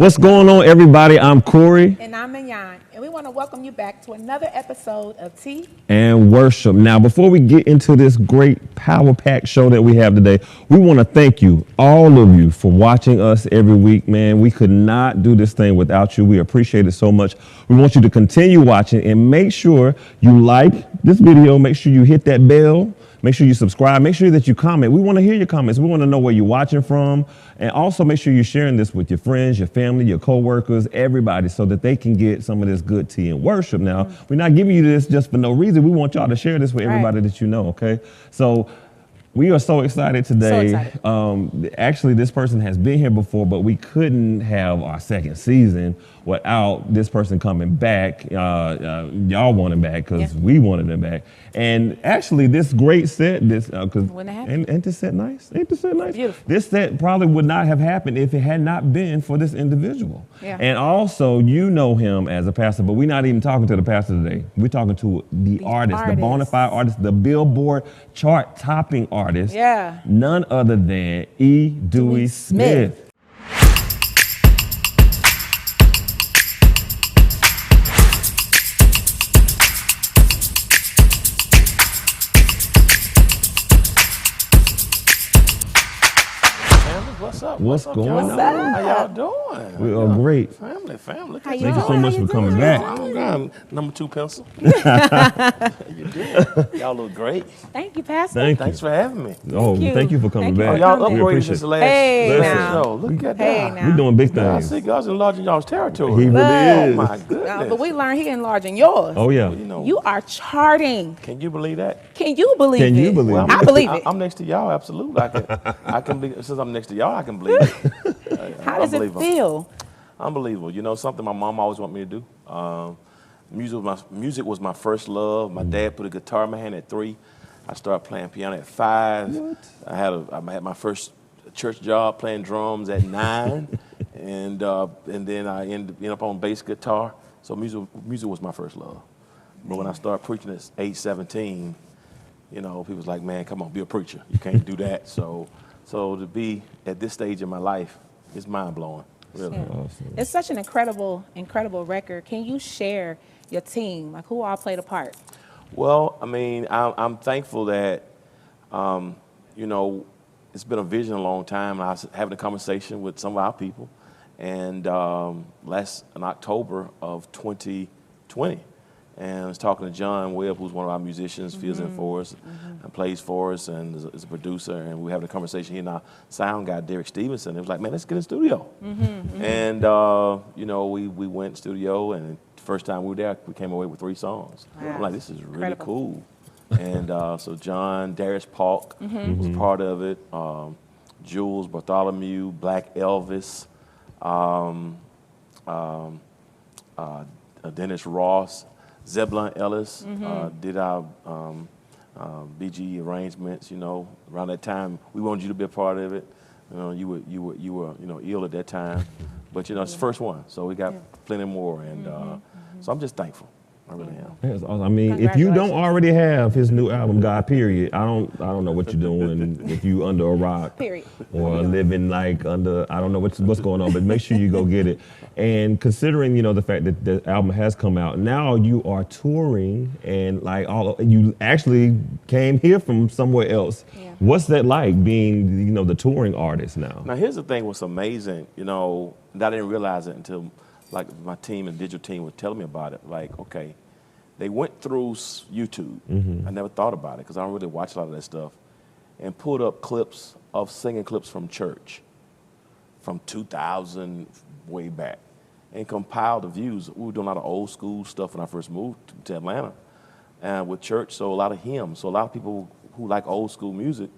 What's going on, everybody? I'm Corey. And I'm Mignon, and we want to welcome you back to another episode of Tea And Worship. Now, before we get into this great power pack show that we have today, we want to thank you, all of you, for watching us every week, man. We could not do this thing without you. We appreciate it so much. We want you to continue watching and make sure you like this video. Make sure you hit that bell. Make sure you subscribe. Make sure that you comment. We want to hear your comments. We want to know where you're watching from. And also make sure you're sharing this with your friends, your family, your coworkers, everybody, so that they can get some of this good tea and worship. Now, we're not giving you this just for no reason. We want y'all to share this with everybody that you know, okay? So we are so excited today. So excited. Actually, this person has been here before, but we couldn't have our second season without this person coming back. Y'all want him back because we wanted him back. And actually, this great set, ain't this set nice? Ain't this set nice? Beautiful. This set probably would not have happened if it had not been for this individual. Yeah. And also, you know him as a pastor, but we're not even talking to the pastor today. We're talking to the artist, the bona fide artist, the Billboard chart-topping artist. Yeah. None other than E. Dewey Smith. What's going on? How y'all doing? We are great. Family. Thank you so much for coming back. I'm number 2 pencil. You did. Y'all look great. Thank you, Pastor. Thanks for having me. Thank you for coming back. Y'all We upgraded appreciate since it. the last show. Look at that. now. We're doing big I things. see God's enlarging y'all's territory. He really Oh is. my goodness. But we learned he enlarging yours. Oh, yeah. You know, You are charting. can you believe that? Can you believe it? Can you believe it? I believe it. I'm next to y'all. Absolutely. I can believe. Since I'm next to y'all, I can believe it. How does it feel? Unbelievable. You know, something my mom always wanted me to do. Music was my first love. My dad put a guitar in my hand at 3. I started playing piano at 5. What? I had my first church job playing drums at 9, and then I ended up on bass guitar. So music was my first love. But when I started preaching at age 17, you know, people was like, "Man, come on, be a preacher. You can't do that." So to be at this stage in my life is mind blowing. Really. Yeah. Awesome. It's such an incredible record. Can you share your team? Like, who all played a part? Well, I mean, I'm thankful that, you know, it's been a vision a long time. I was having a conversation with some of our people, and in October of 2020, and I was talking to John Webb, who's one of our musicians, fills in for us, and plays for us, and is a producer, and we were having a conversation. He and our sound guy, Derek Stevenson, it was like, man, let's get in the studio. And, you know, we went in the studio, and the first time we were there, we came away with 3 songs. Wow. I'm like, this is really Incredible. cool. And so John, Darius Polk was part of it, Jules Bartholomew, Black Elvis, Dennis Ross, Zebulon Ellis did our BG arrangements. You know, around that time, we wanted you to be a part of it. You know, you were ill at that time, but you know, it's the first one, so we got plenty more, and so I'm just thankful. I really am. That's awesome. I mean, if you don't already have his new album, God, period, I don't know what you're doing if you under a rock. Period. Or living like under, I don't know what's going on, but make sure you go get it. And considering, you know, the fact that the album has come out, now you are touring and like you actually came here from somewhere else. Yeah. What's that like being, you know, the touring artist now? Now, here's the thing: what's amazing, you know, and I didn't realize it until like my team and digital team was telling me about it. Like, okay, they went through YouTube. I never thought about it because I don't really watch a lot of that stuff, and pulled up clips of singing clips from church from 2000 way back and compiled the views. We were doing a lot of old school stuff when I first moved to Atlanta with church, so a lot of hymns. So a lot of people who like old school music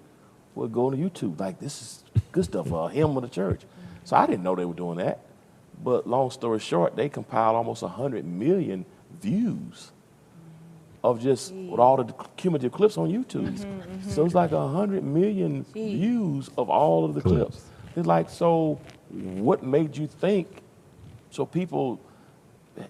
would go to YouTube, like, this is good stuff, a hymn of the church. So I didn't know they were doing that. But long story short, they compiled almost 100 million views of just with all the cumulative clips on YouTube. So it's like 100 million views of all of the clips. It's like, so what made you think, so people,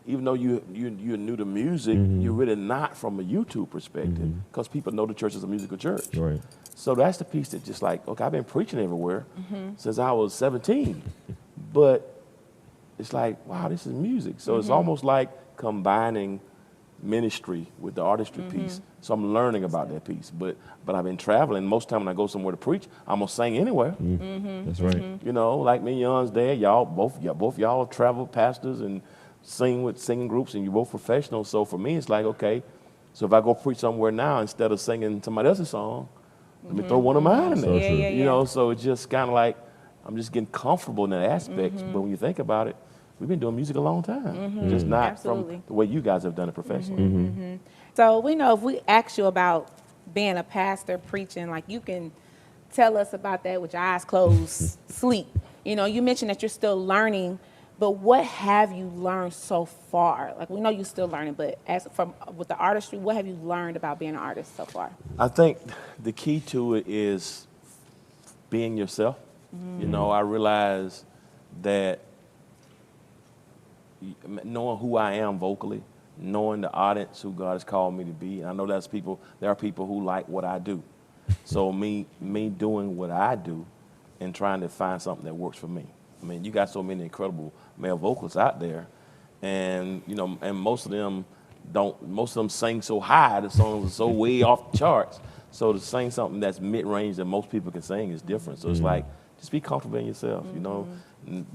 even though you're new to music, you're really not from a YouTube perspective, because people know the church is a musical church. Right. So that's the piece that just like, okay, I've been preaching everywhere since I was 17, but it's like, wow, this is music. So it's almost like combining ministry with the artistry piece. So I'm learning about that piece. But I've been traveling. Most time when I go somewhere to preach, I'm gonna sing anywhere. That's right. You know, like me and Young's dad, both y'all travel pastors and sing with singing groups, and you're both professionals. So for me, it's like, okay, so if I go preach somewhere now, instead of singing somebody else's song, let me throw one of mine in there. So true. You know, so it's just kind of like I'm just getting comfortable in that aspect. But when you think about it, we've been doing music a long time, just not Absolutely. from the way you guys have done it professionally. So we know if we ask you about being a pastor, preaching, like you can tell us about that with your eyes closed, sleep. You know, you mentioned that you're still learning, but what have you learned so far? Like we know you're still learning, but with the artistry, what have you learned about being an artist so far? I think the key to it is being yourself. You know, I realize that knowing who I am vocally, knowing the audience who God has called me to be. And I know there are people who like what I do. So me doing what I do and trying to find something that works for me. I mean, you got so many incredible male vocalists out there, and you know, and most of them sing so high, the songs are so way off the charts. So to sing something that's mid-range that most people can sing is different. So it's like, just be comfortable in yourself, you know.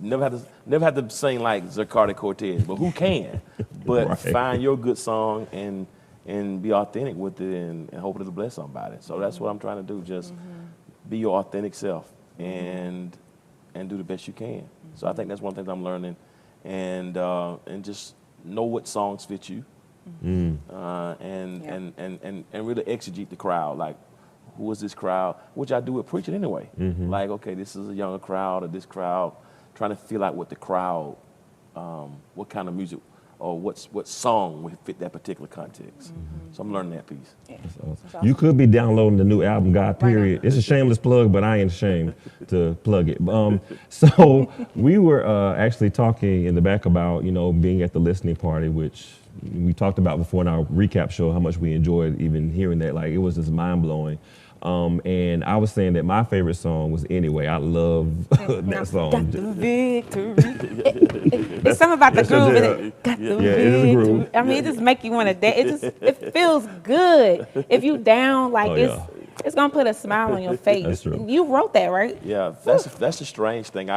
Never have to sing like Zaccardi Cortez, but who can? But Right. find your good song and be authentic with it and hope it'll bless somebody. So that's what I'm trying to do. Just be your authentic self and do the best you can. So I think that's one thing I'm learning, and just know what songs fit you, and really exegete the crowd. Like, who is this crowd? Which I do with preaching anyway. Like, okay, this is a younger crowd, or this crowd, trying to feel out what the crowd, what kind of music or what song would fit that particular context. So I'm learning that piece. That's awesome. You could be downloading the new album, God Period. It's a shameless plug, but I ain't ashamed to plug it. So we were actually talking in the back about, you know, being at the listening party, which we talked about before in our recap show, how much we enjoyed even hearing that. Like, it was just mind blowing. And I was saying that my favorite song was Anyway. I love that song. Got the victory. It's something about the Yes, it groove in is. it. Got the Yeah, it is a groove. victory. I mean, it just make you want to dance. It feels good. If you down, like it's gonna put a smile on your face. That's true. You wrote that, right? Yeah, that's the strange thing.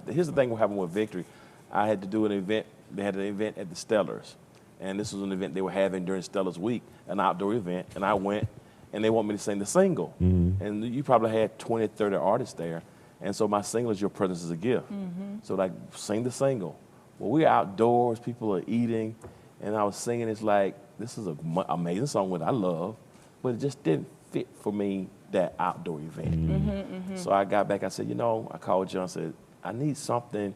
Here's the thing what happened with Victory. I had to do an event. They had an event at the Stellars, and this was an event they were having during Stellars Week, an outdoor event, and I went, and they want me to sing the single. And you probably had 20, 30 artists there, and so my single is Your Presence is a Gift. So like, sing the single. Well, we're outdoors, people are eating, and I was singing. It's like, this is an amazing song that I love, but it just didn't fit for me, that outdoor event. So I got back, I said, you know, I called John and said, I need something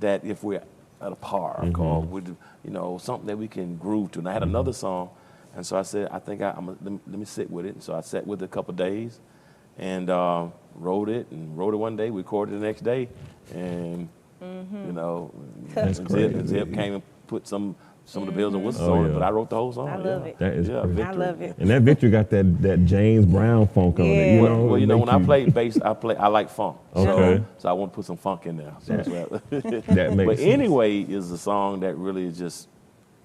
that if we're at a park or with, you know, something that we can groove to. And I had another song, and so I said, I think let me sit with it. And so I sat with it a couple of days and wrote it one day, recorded it the next day, and you know, Zip came and put some of the bells and whistles on it, but I wrote the whole song. I love it. That is Victory. I love it. And that Victory got that James Brown funk on it. You know, Well, you know, make when I play bass, I like funk. Okay. So I want to put some funk in there. So that's what that makes but sense. Anyway, is a song that really is just,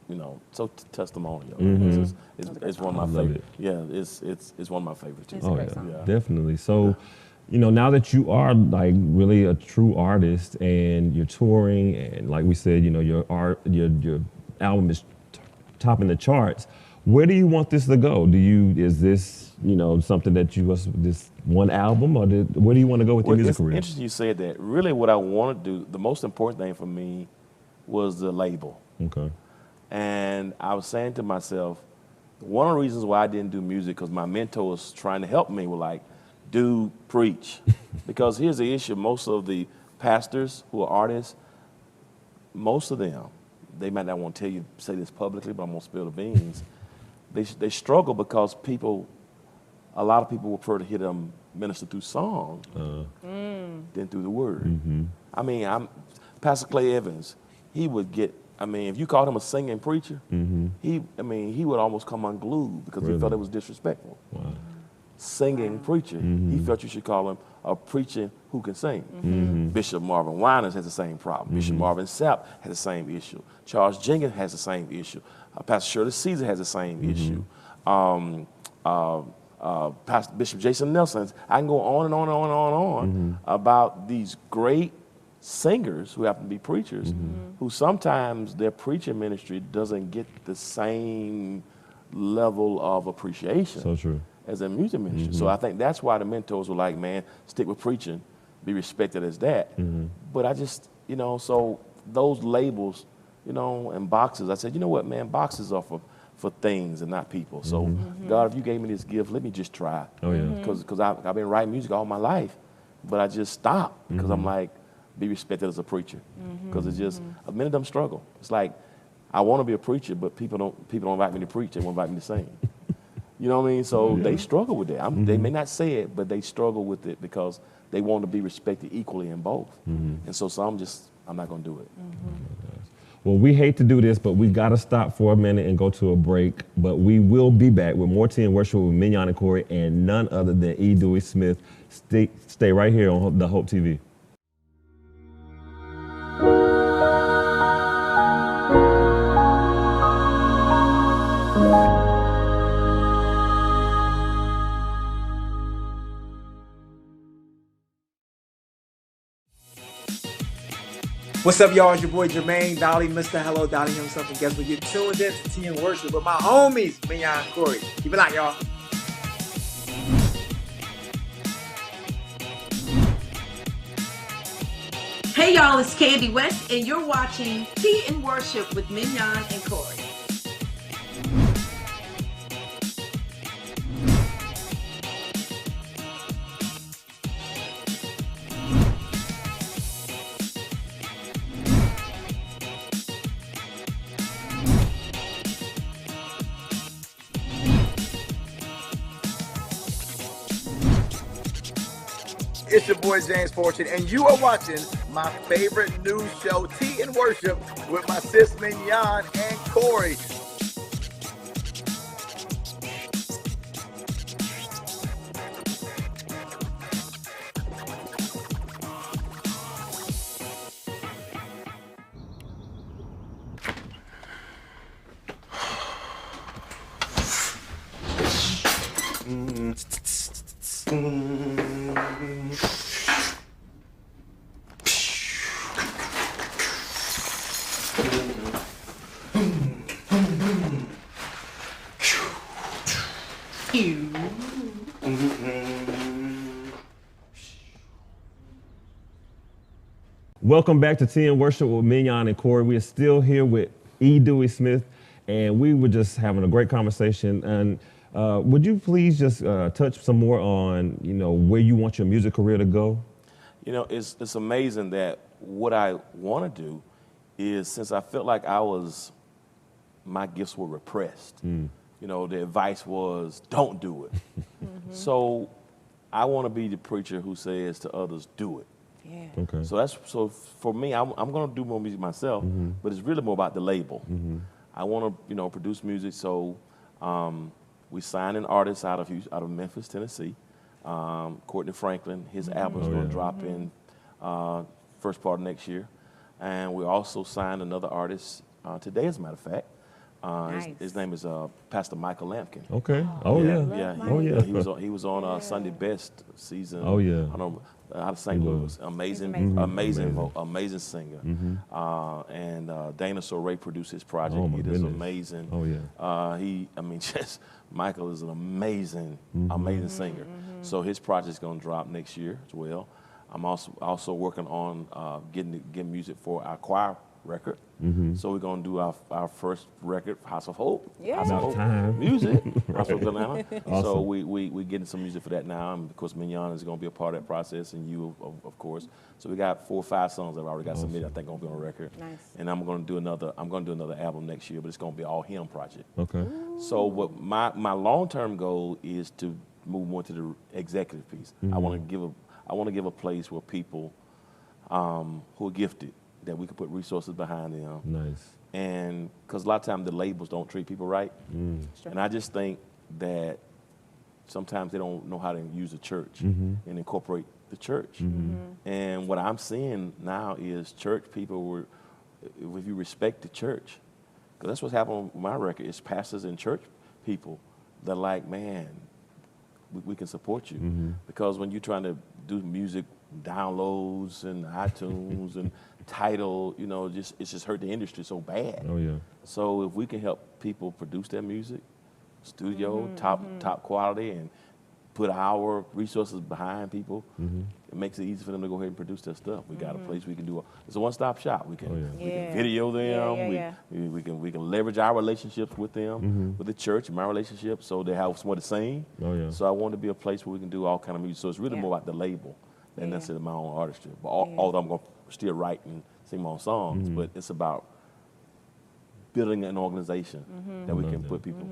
you know, so testimonial. It's one of my love favorites. Yeah, it's one of my favorites too. It's a Oh great yeah, song. definitely. So, you know, now that you are like really a true artist and you're touring, and like we said, you know, your album is topping the charts. Where do you want this to go? Is this, you know, something that this one album, or where do you want to go with your music It's career? interesting you said that. Really, what I want to do, the most important thing for me, was the label. Okay. And I was saying to myself, one of the reasons why I didn't do music, because my mentors trying to help me were like, dude, preach. Because here's the issue. Most of the pastors who are artists, most of them, they might not want to say this publicly, but I'm going to spill the beans. They struggle because a lot of people prefer to hear them minister through song than through the word. I mean, Pastor Clay Evans, he would get, I mean, if you called him a singing preacher, he would almost come unglued because he felt it was disrespectful. Wow. singing preacher. He felt you should call him a preacher who can sing. Bishop Marvin Winans has the same problem. Bishop Marvin Sapp has the same issue. Charles Jenkins has the same issue. Pastor Shirley Caesar has the same issue. Pastor Bishop Jason Nelson. I can go on and on and on and on about these great singers who happen to be preachers, who sometimes their preaching ministry doesn't get the same level of appreciation So true. as a music ministry. So I think that's why the mentors were like, man, stick with preaching, be respected as that. But I just, so those labels, and boxes, I said, you know what, man, boxes are for things and not people. So God, if you gave me this gift, let me just try. Oh, yeah. Because I've been writing music all my life, but I just stopped because I'm like, be respected as a preacher. Because it's just, many of them struggle. It's like, I want to be a preacher, but people don't invite me to preach. They won't invite me to sing. You know what I mean? So they struggle with that. They may not say it, but they struggle with it because they want to be respected equally in both. And so some I'm not going to do it. Well, we hate to do this, but we got to stop for a minute and go to a break. But we will be back with more Tea and Worship with Mignon and Corey and none other than E. Dewey Smith. Stay right here on the Hope TV. What's up, y'all? It's your boy Jermaine Dolly, Mr. Hello Dolly himself, and guess what? You're tuned in to Tea and Worship with my homies, Mignon and Corey. Keep it locked, y'all. Hey y'all, it's Candy West, and you're watching Tea and Worship with Mignon and Corey. It's your boy James Fortune, and you are watching my favorite news show, Tea and Worship, with my sis Mignon and Corey. Welcome back to Tea and Worship with Mignon and Corey. We are still here with E. Dewey Smith, and we were just having a great conversation. And would you please just touch some more on, where you want your music career to go? It's amazing that what I want to do is, since I felt like my gifts were repressed. The advice was, don't do it. So I want to be the preacher who says to others, do it. Yeah. Okay. So for me, I'm going to do more music myself, but it's really more about the label. I want to, produce music. So we signed an artist out of Memphis, Tennessee, Courtney Franklin. His album's going to drop in first part of next year, and we also signed another artist today, as a matter of fact. Nice. His name is Pastor Michael Lampkin. Okay. Oh, yeah. Yeah. Oh, yeah. He was on Sunday Best season. Oh, yeah. I don't know, out of St. Louis. Amazing singer. And Dana Soray produced his project. Oh, my It is goodness. amazing. Oh, yeah. Michael is an amazing singer. So his project's going to drop next year as well. I'm also working on getting music for our choir record. So we're going to do our first record, House of Hope. Yeah. House of About Hope time. music. House of Atlanta. Awesome. So we getting some music for that now. And of course, Mignon is going to be a part of that process, and you, of course. So we got 4 or 5 songs that I've already got submitted. I think going to be on record. Nice. And I'm going to do another album next year, but it's going to be all him project. Okay. So what my long-term goal is to move more to the executive piece. I want to give a place where people who are gifted, that we can put resources behind them. Nice. And because a lot of times the labels don't treat people right. And I just think that sometimes they don't know how to use the church and incorporate the church. And what I'm seeing now is church people if you respect the church, because that's what's happening with my record, is pastors and church people that like, man, we can support you. Because when you're trying to do music downloads and iTunes and Tidal, you know, it's just hurt the industry so bad. Oh, yeah. So if we can help people produce their music, studio, top quality, and put our resources behind people, it makes it easy for them to go ahead and produce their stuff. We got a place we can do. It's a one-stop shop. We can, we can video them. We can leverage our relationships with them, with the church, my relationship, so they have somewhere to sing. Oh, yeah. So I want to be a place where we can do all kind of music. So it's really more about the label than necessarily my own artistry. But although I'm going to still write and sing my own songs, but it's about building an organization that we can put people,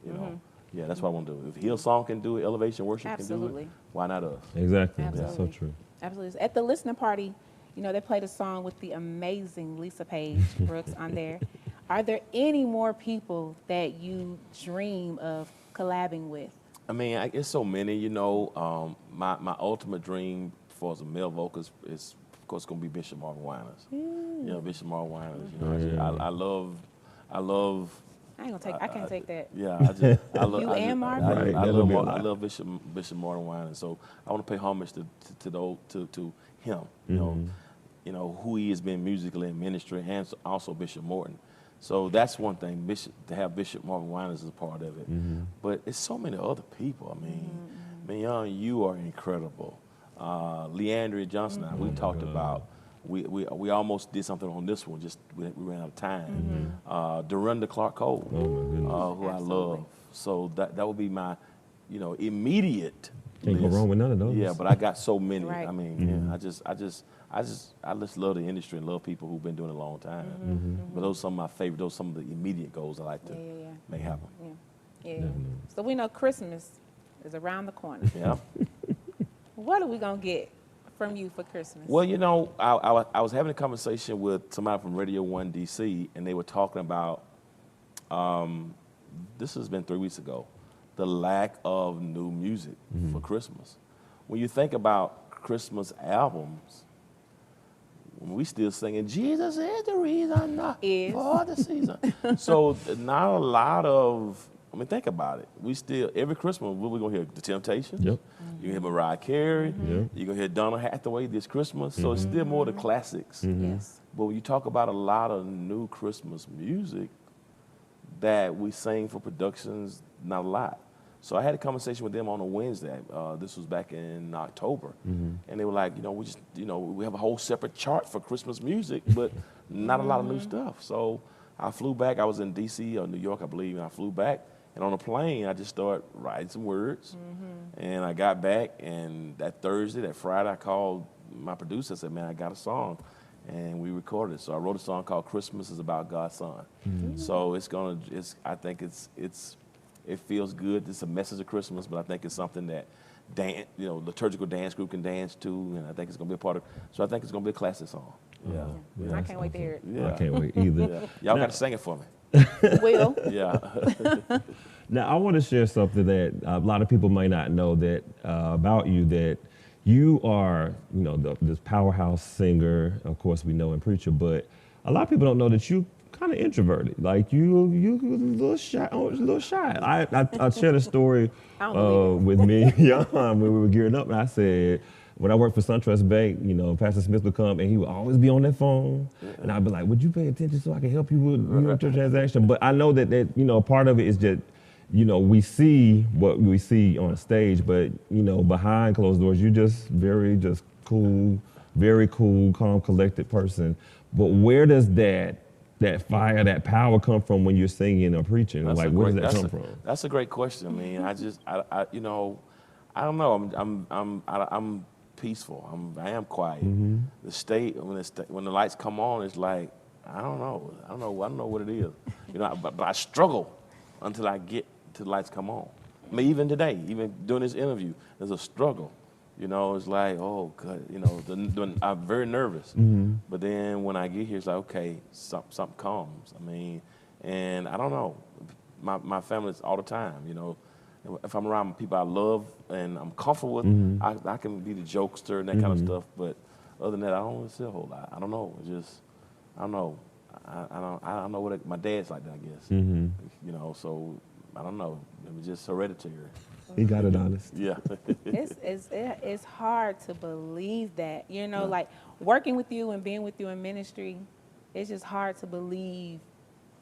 you know. Yeah, that's what I want to do. If Hillsong can do it, Elevation Worship can do it, why not us? Exactly. Absolutely. That's so true. Absolutely. At the listening party, you know, they played a song with the amazing Lisa Page Brooks on there. Are there any more people that you dream of collabing with? I mean, it's so many, you know. My ultimate dream for as a male vocalist is, of course, going to be Bishop Marvin Winans. You know, Bishop Marvin Winans. You know, I love. I can't take that. Yeah, I love You and Marvin? I love Bishop Marvin Winans. So I want to pay homage to him. You know who he has been musically in ministry, and also Bishop Morton. So that's one thing. To have Bishop Marvin Winans as a part of it. But it's so many other people. I mean, Mignon, you are incredible. Leandria Johnson, we talked about. We almost did something on this one. Just we ran out of time. Dorinda Clark Cole, who I love. So that would be my, you know, immediate. Can't go wrong with none of those. Yeah, but I got so many. Right. I mean, I just love the industry and love people who've been doing it a long time. But those are some of my favorite. Those are some of the immediate goals I like to make happen. Yeah. So we know Christmas is around the corner. Yeah. What are we gonna get from you for Christmas? Well, you know, I was having a conversation with somebody from Radio 1 DC, and they were talking about, this has been 3 weeks ago, the lack of new music for Christmas. When you think about Christmas albums, we still singing, Jesus is the reason for the season. So not a lot of, I mean, think about it. We still, every Christmas, what we going to hear? The Temptations. Yep. You hear Mariah Carey. You're going to hear Donna Hathaway this Christmas. So it's still more the classics. Yes. But when you talk about a lot of new Christmas music that we sing for productions, not a lot. So I had a conversation with them on a Wednesday. This was back in October. And they were like, we have a whole separate chart for Christmas music, but not a lot of new stuff. So I flew back. I was in D.C. or New York, I believe, and I flew back. And on a plane, I just started writing some words. And I got back, and that Friday, I called my producer and said, man, I got a song. And we recorded it. So I wrote a song called Christmas is About God's Son. So I think it feels good. It's a message of Christmas, but I think it's something that liturgical dance group can dance to, and I think it's going to be a part of. So I think it's going to be a classic song. I can't wait to hear it. Yeah. I can't wait either. Y'all got to sing it for me. Will. Yeah. Now, I want to share something that a lot of people might not know that about you, that you are, this powerhouse singer, of course we know, and preacher, but a lot of people don't know that you kind of introverted. Like you a little shy. I shared a story with me and Jan when we were gearing up, and I said, when I worked for SunTrust Bank, Pastor Smith would come and he would always be on that phone, and I'd be like, "Would you pay attention so I can help you with your transaction?" But I know that part of it is that we see what we see on stage, but behind closed doors, you're just very cool, very cool, calm, collected person. But where does that fire, that power come from when you're singing or preaching? Where does that come from? That's a great question. I mean, I don't know. I'm peaceful. I am quiet. The state when the lights come on, it's like I don't know what it is. But I struggle until I get to the lights come on. I mean, even today, even during this interview, there's a struggle. It's like, oh, God, I'm very nervous. But then when I get here, it's like, okay, something comes. I mean, and I don't know. My family's all the time, if I'm around people I love and I'm comfortable with, Mm-hmm. I can be the jokester and that kind of stuff. But other than that, I don't really see a whole lot. I don't know. It's just, I don't know. I don't know what my dad's like that, I guess. Mm-hmm. You know, so I don't know. It was just hereditary. He got it honest. Yeah. It's hard to believe that, you know, like working with you and being with you in ministry, it's just hard to believe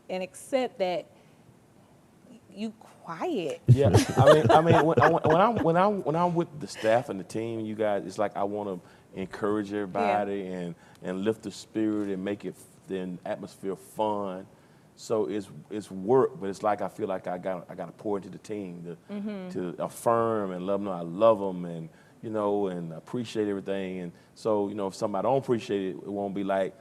and accept that you quiet. Yeah, I mean, when I'm with the staff and the team, you guys, it's like I want to encourage everybody and lift the spirit and make it the atmosphere fun. So it's work, but it's like I feel like I got to pour into the team to affirm and let them know I love them and and appreciate everything. And so if somebody don't appreciate it, it won't be like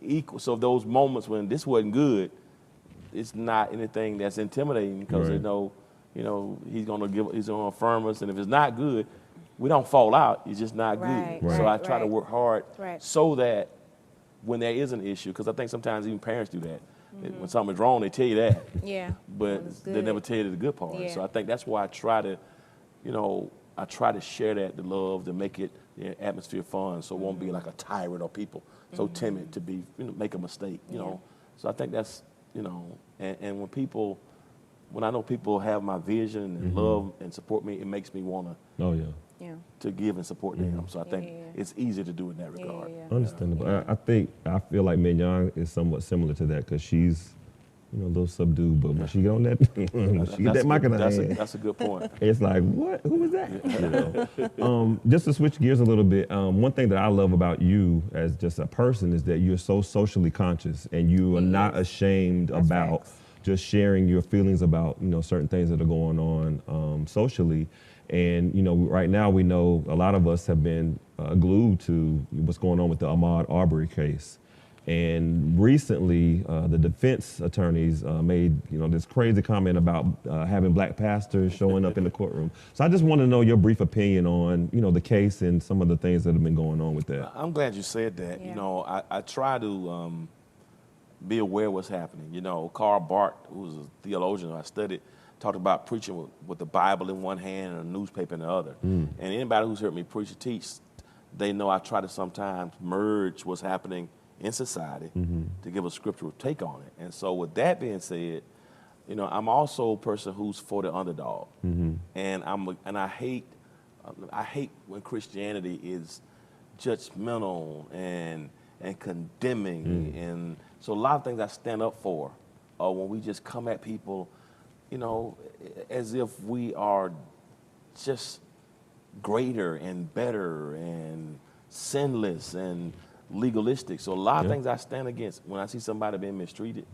equal. So those moments when this wasn't good, it's not anything that's intimidating because they know he's gonna affirm us, and if it's not good, we don't fall out. It's just not Right, good. right, So I try to right. work hard Right. so that when there is an issue, because I think sometimes even parents do that. When something's wrong, they tell you that, Yeah. but When it's they good. never tell you the good part. Yeah. So I think that's why I try to, share that, the love, to make it the atmosphere fun, so it won't be like a tyrant or people so timid to be make a mistake. So I think that's and when I know people have my vision and love and support me, it makes me want Oh yeah. Yeah. to give and support them. So I think Yeah. it's easier to do in that regard. Yeah. Understandable. I feel like Mignon is somewhat similar to that because she's, a little subdued, but when she get on that, when she get that mic in her hand, That's a good point. it's like, what? Who was that? Just to switch gears a little bit, one thing that I love about you as just a person is that you're so socially conscious and you are not ashamed about facts. just sharing your feelings about certain things that are going on socially. And right now we know a lot of us have been glued to what's going on with the Ahmaud Arbery case. And recently, the defense attorneys made this crazy comment about having black pastors showing up in the courtroom. So I just want to know your brief opinion on the case and some of the things that have been going on with that. I'm glad you said that. Yeah. I try to be aware of what's happening. Karl Barth, who was a theologian I studied, talked about preaching with the Bible in one hand and a newspaper in the other. And anybody who's heard me preach or teach, they know I try to sometimes merge what's happening in society to give a scriptural take on it. And so with that being said, I'm also a person who's for the underdog. And I hate when Christianity is judgmental and condemning. And so a lot of things I stand up for are when we just come at people, as if we are just greater and better and sinless and legalistic. So a lot of things I stand against. When I see somebody being mistreated,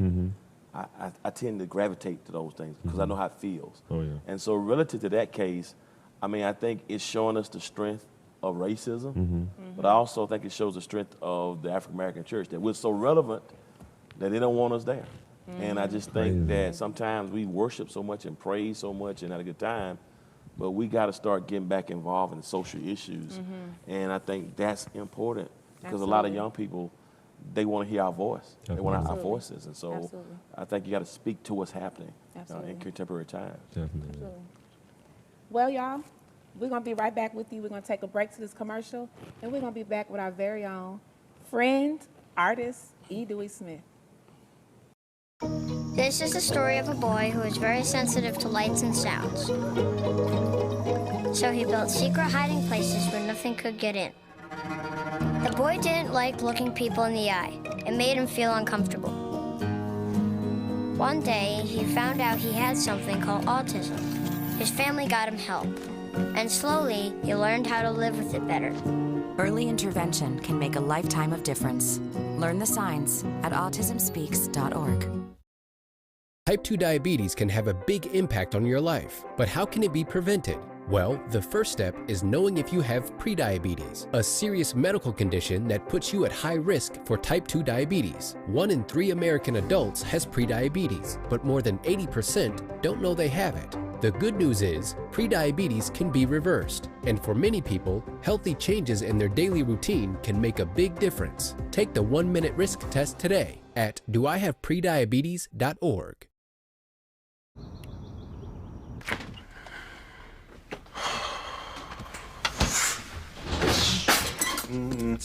I tend to gravitate to those things because I know how it feels. Oh, yeah. And so relative to that case, I think it's showing us the strength of racism, but I also think it shows the strength of the African American church, that we're so relevant that they don't want us there. And I just think that sometimes we worship so much and praise so much and had a good time, but we got to start getting back involved in social issues. And I think that's important. Because a lot of young people, they want to hear our voice. They want our Absolutely. voices. And so Absolutely. I think you got to speak to what's happening Absolutely. in contemporary times. Definitely. Well, y'all, we're going to be right back with you. We're going to take a break to this commercial, and we're going to be back with our very own friend, artist, E. Dewey Smith. This is the story of a boy who was very sensitive to lights and sounds. So he built secret hiding places where nothing could get in. The boy didn't like looking people in the eye. It made him feel uncomfortable. One day, he found out he had something called autism. His family got him help. And slowly, he learned how to live with it better. Early intervention can make a lifetime of difference. Learn the signs at autismspeaks.org. Type 2 diabetes can have a big impact on your life, but how can it be prevented? Well, the first step is knowing if you have prediabetes, a serious medical condition that puts you at high risk for type 2 diabetes. 1 in 3 American adults has prediabetes, but more than 80% don't know they have it. The good news is, prediabetes can be reversed, and for many people, healthy changes in their daily routine can make a big difference. Take the 1-minute risk test today at doihaveprediabetes.org. Welcome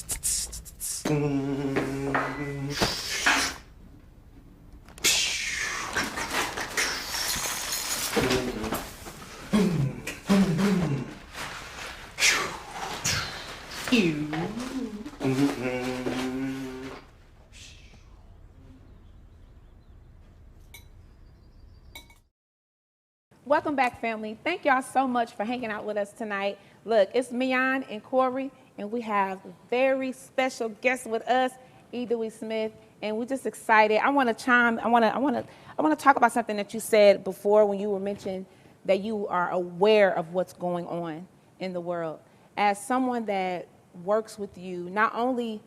back, family. Thank y'all so much for hanging out with us tonight. Look, it's Mian and Corey, and we have very special guests with us, E. Dewey Smith, and we're just excited. I want to talk about something that you said before when you were mentioning that you are aware of what's going on in the world. As someone that works with you, not only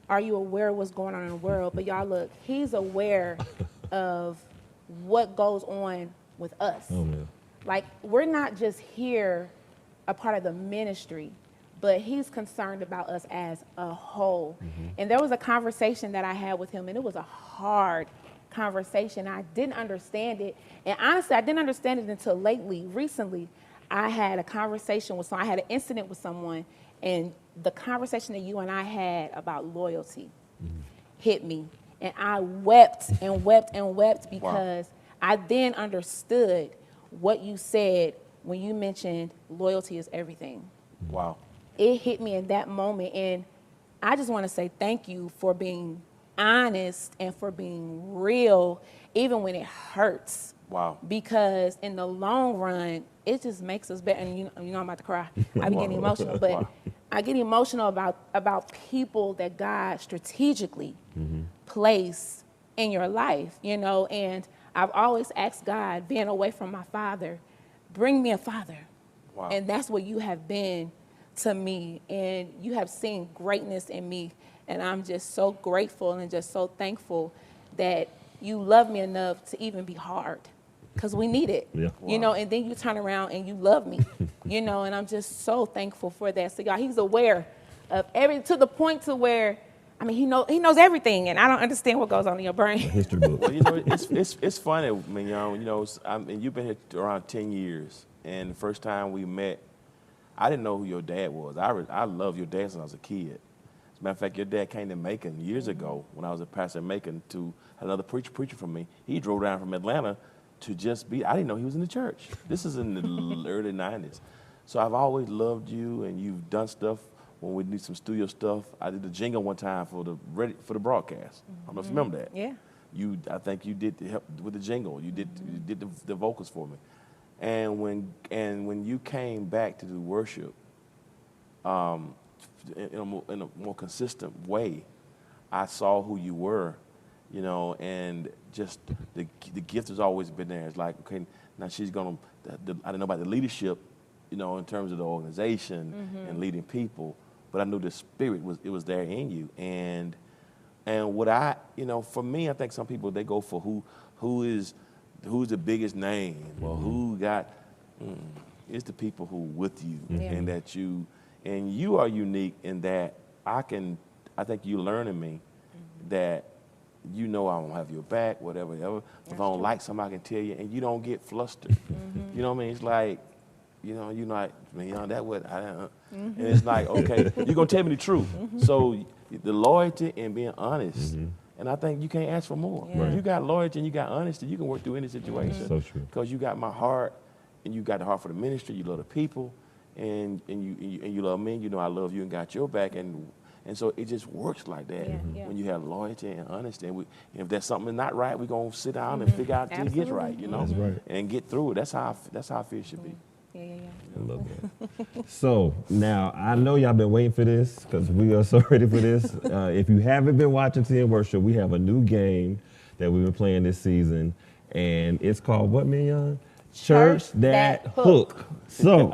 are you aware of what's going on in the world, but y'all look, he's aware of what goes on with us. Oh, man. Like, we're not just here a part of the ministry, but he's concerned about us as a whole. And there was a conversation that I had with him, and it was a hard conversation. I didn't understand it. And honestly, I didn't understand it until recently, I had a conversation with someone, I had an incident with someone, and the conversation that you and I had about loyalty hit me. And I wept and wept and wept because I then understood what you said when you mentioned loyalty is everything. Wow. It hit me in that moment. And I just want to say thank you for being honest and for being real, even when it hurts. Wow. Because in the long run, it just makes us better. And you know I'm about to cry. I be getting emotional, but I get emotional about people that God strategically placed in your life, you know. And I've always asked God, being away from my father, bring me a father. Wow. And that's what you have been to me. And you have seen greatness in me. And I'm just so grateful and just so thankful that you love me enough to even be hard. Because we need it, you know, and then you turn around and you love me, you know, and I'm just so thankful for that. So, y'all, he's aware of to the point to where, I mean, he knows everything, and I don't understand what goes on in your brain. History book. Well, you know, it's funny, Mignon, you know, and you've been here around 10 years, and the first time we met, I didn't know who your dad was. I loved your dad since I was a kid. As a matter of fact, your dad came to Macon years ago when I was a pastor in Macon to another preacher from me. He drove down from Atlanta to just be, I didn't know he was in the church. This is in the early 90s. So I've always loved you, and you've done stuff when we need some studio stuff. I did the jingle one time for the broadcast. I don't know if you remember that. Yeah. I think you did the help with the jingle. You did the vocals for me. And when you came back to do worship, in a more consistent way, I saw who you were, you know, and just the gift has always been there. It's like, okay, now she's gonna. I didn't know about the leadership, you know, in terms of the organization and leading people, but I knew the spirit was there in you. And what you know, for me, I think some people, they go for who's the biggest name or who got. It's the people who with you and that you are unique in that I think you learning me that. You know I don't have your back, whatever. If I don't like something, I can tell you, and you don't get flustered. You know what I mean? It's like, you know, you're not, man, that what and it's like, okay, you're gonna tell me the truth. So the loyalty and being honest, and I think you can't ask for more. Yeah. If you got loyalty and you got honesty, you can work through any situation. So true. Because you got my heart, and you got the heart for the ministry. You love the people, and you love me. You know I love you and got your back, and so it just works like that when you have loyalty and honesty. And if there's something not right, we're going to sit down and figure out till it gets right, you know, That's right. and get through it. That's how I feel it should be. Yeah. I love that. So now I know y'all been waiting for this because we are so ready for this. If you haven't been watching Tea and Worship, we have a new game that we've been playing this season, and it's called what, Mignon? Church That Hook. So,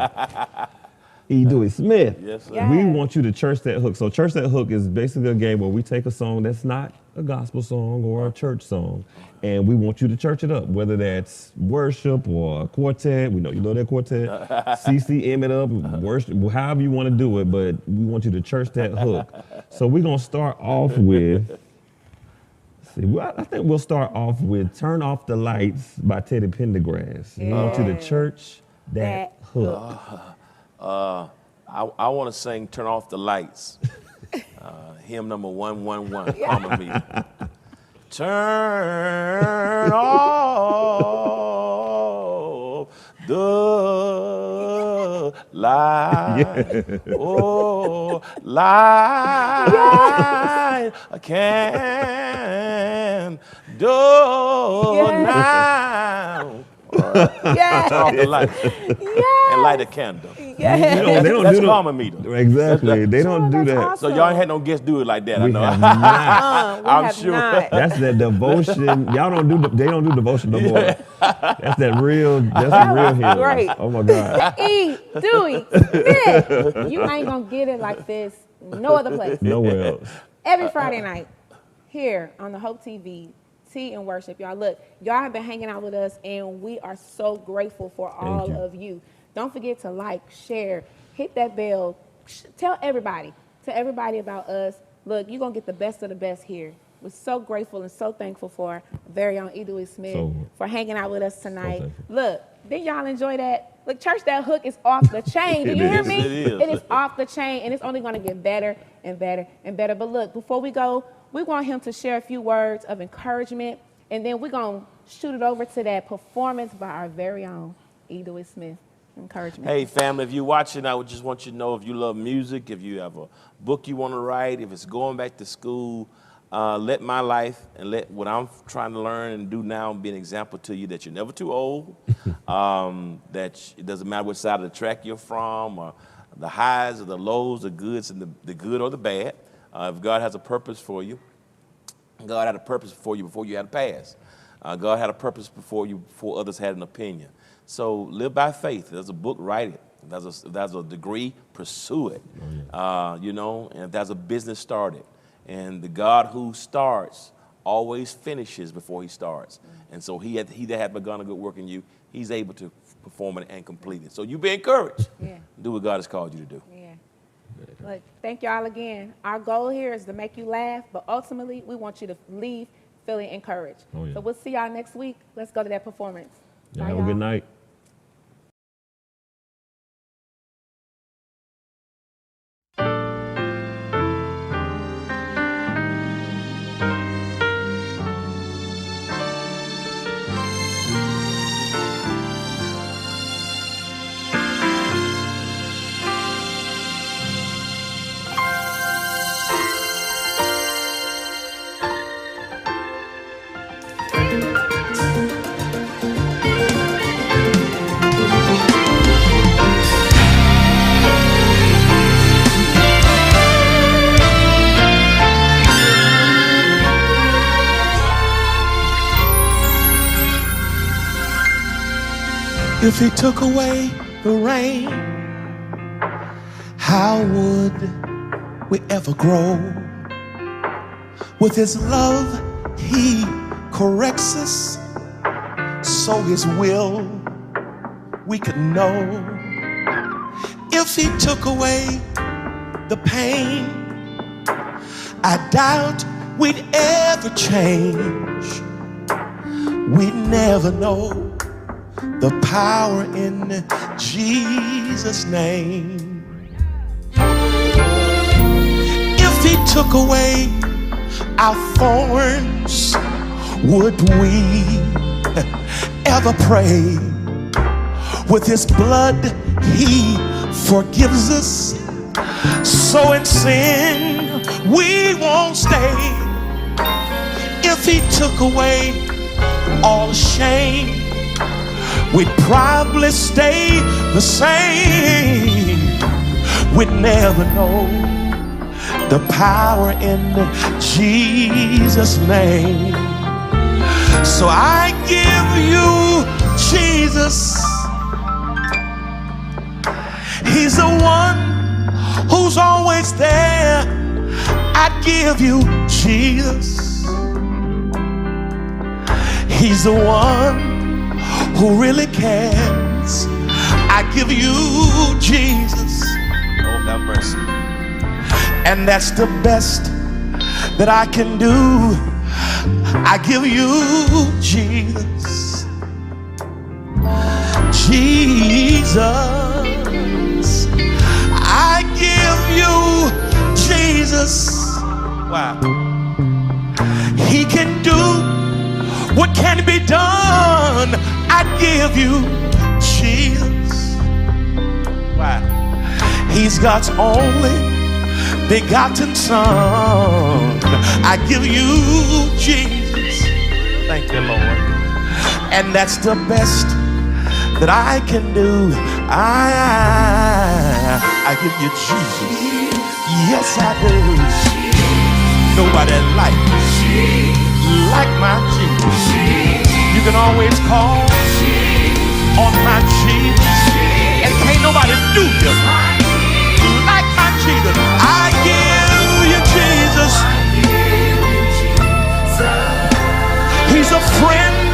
E. Dewey Smith, Yes, sir. we want you to church that hook. So Church That Hook is basically a game where we take a song that's not a gospel song or a church song, and we want you to church it up, whether that's worship or a quartet. We know you love that quartet. CCM it up, worship, however you want to do it, but we want you to church that hook. So we're going to start off with, I think we'll start off with Turn Off the Lights by Teddy Pendergrass. We want you to church that hook. I want to sing "Turn Off the Lights," hymn number 111. Palmer meeting. Turn off the light. Oh, light a candle now. Yes. Turn off the light and light a candle. Yes. They don't That's do Palmer meter. Exactly. They don't do that's that. awesome. So y'all had no guests do it like that. I We know. have not. We I'm have sure. not. That's that devotion. Y'all don't do. They don't do devotion no more. That's that real. That's the real hymn. Great. Oh my God. E. Dewey Smith. You ain't gonna get it like this no other place. Nowhere else. Every Friday night here on the Hope TV, Tea and Worship. Y'all look, y'all have been hanging out with us, and we are so grateful for all you. of you. Don't forget to like, share, hit that bell, tell everybody about us. Look, you're gonna get the best of the best here. We're so grateful and so thankful for our very own E. Dewey Smith for hanging out with us tonight. Look, did y'all enjoy that? Look, church, that hook is off the chain. Do you hear me? It It is off the chain, and it's only going to get better and better and better. But look, before we go, we want him to share a few words of encouragement, and then we're going to shoot it over to that performance by our very own E. Dewey Smith. Encouragement. Hey, family, if you're watching, I would just want you to know if you love music, if you have a book you want to write, if it's going back to school, let my life and let what I'm trying to learn and do now be an example to you that you're never too old, that it doesn't matter which side of the track you're from, or the highs or the lows, the goods and the good or the bad. If God has a purpose for you, God had a purpose for you before you had a past. God had a purpose before others had an opinion. So live by faith. There's a book, write it. If there's a degree, pursue it. And if there's a business, start it. And the God who starts always finishes before he starts. And so he that had begun a good work in you, he's able to perform it and complete it. So you be encouraged. Yeah. Do what God has called you to do. Yeah. Look, thank y'all again. Our goal here is to make you laugh, but ultimately we want you to leave feeling encouraged. Oh, yeah. So we'll see y'all next week. Let's go to that performance. Y'all Bye, have a good night. If he took away the rain, how would we ever grow? With his love, he corrects us, so his will we could know. If he took away the pain, I doubt we'd ever change. We'd never know the power in Jesus' name. If he took away our thorns, would we ever pray? With his blood, he forgives us, so in sin we won't stay. If he took away all shame, we'd probably stay the same. We'd never know the power in Jesus' name. So I give you Jesus. He's the one who's always there. I give you Jesus. He's the one who really cares. I give you Jesus. Oh, have mercy. And that's the best that I can do. I give you Jesus. Jesus. I give you Jesus. Wow. He can do what can be done. I give you Jesus. Wow. He's God's only begotten Son. I give you Jesus. Thank you, Lord. And that's the best that I can do. I give you Jesus. Yes, I do. Nobody like my Jesus. You can always call on my Jesus. And can't nobody do you like my Jesus. I give you Jesus. He's a friend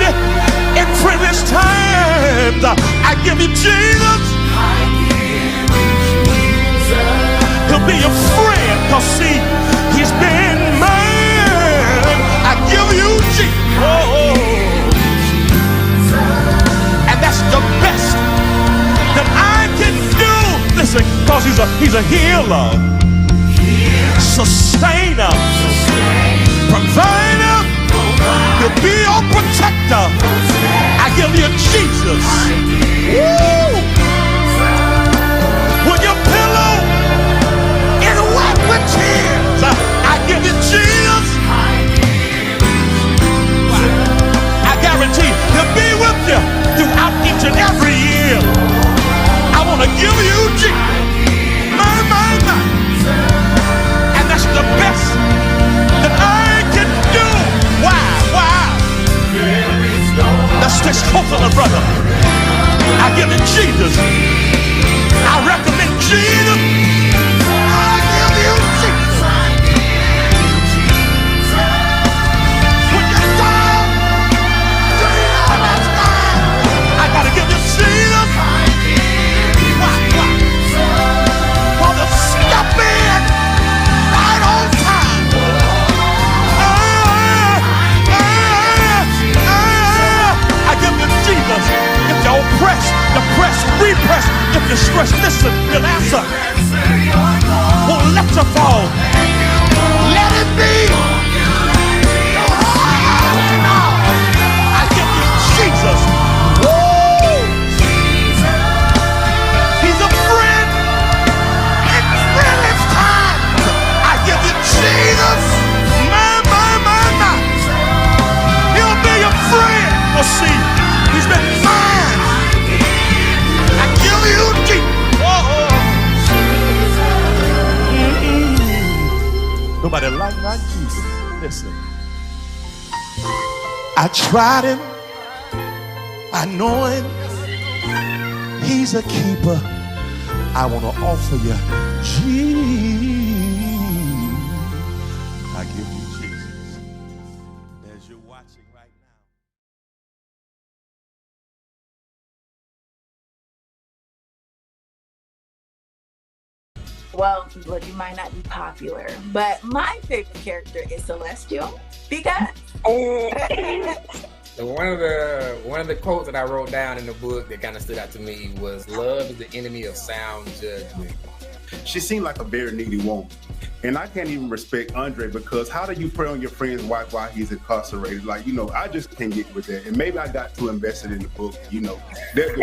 in friendless times. I give you Jesus. He'll be your friend, cause see, he's been mine. I give you Jesus. Oh. And that's the best that I can do. Listen, cause he's a healer, sustainer, provider. He'll be your protector. I give you Jesus. Woo! When your pillow is wet with tears, I give you Jesus. I guarantee he'll be with you throughout each and every year. I want to give you Jesus. My. And that's the best that I can do. Why? Let's stay close to the brother. I give it Jesus. I recommend Jesus. I give you Jesus. When you're down, do you know that's time? I gotta give you Jesus. Why? For the step in right on time. I give you Jesus. If you're oppressed, depressed, repressed, if you're stressed, listen, he'll answer. Won't let you fall. Let it be. I give you Jesus. Woo! He's a friend in friendless time. I give you Jesus. My. He'll be your friend. We'll see. He's been mine. I give you Jesus. Nobody like my Jesus. Listen. I tried him. I know him. He's a keeper. I want to offer you Jesus. I give you Jesus. As you're watching right now. Well, look, you might not be popular, but my favorite character is Celestial because So one of the quotes that I wrote down in the book that kind of stood out to me was, "Love is the enemy of sound judgment." She seemed like a very needy woman. And I can't even respect Andre, because how do you prey on your friend's wife while he's incarcerated? Like, I just can't get with that. And maybe I got too invested in the book, that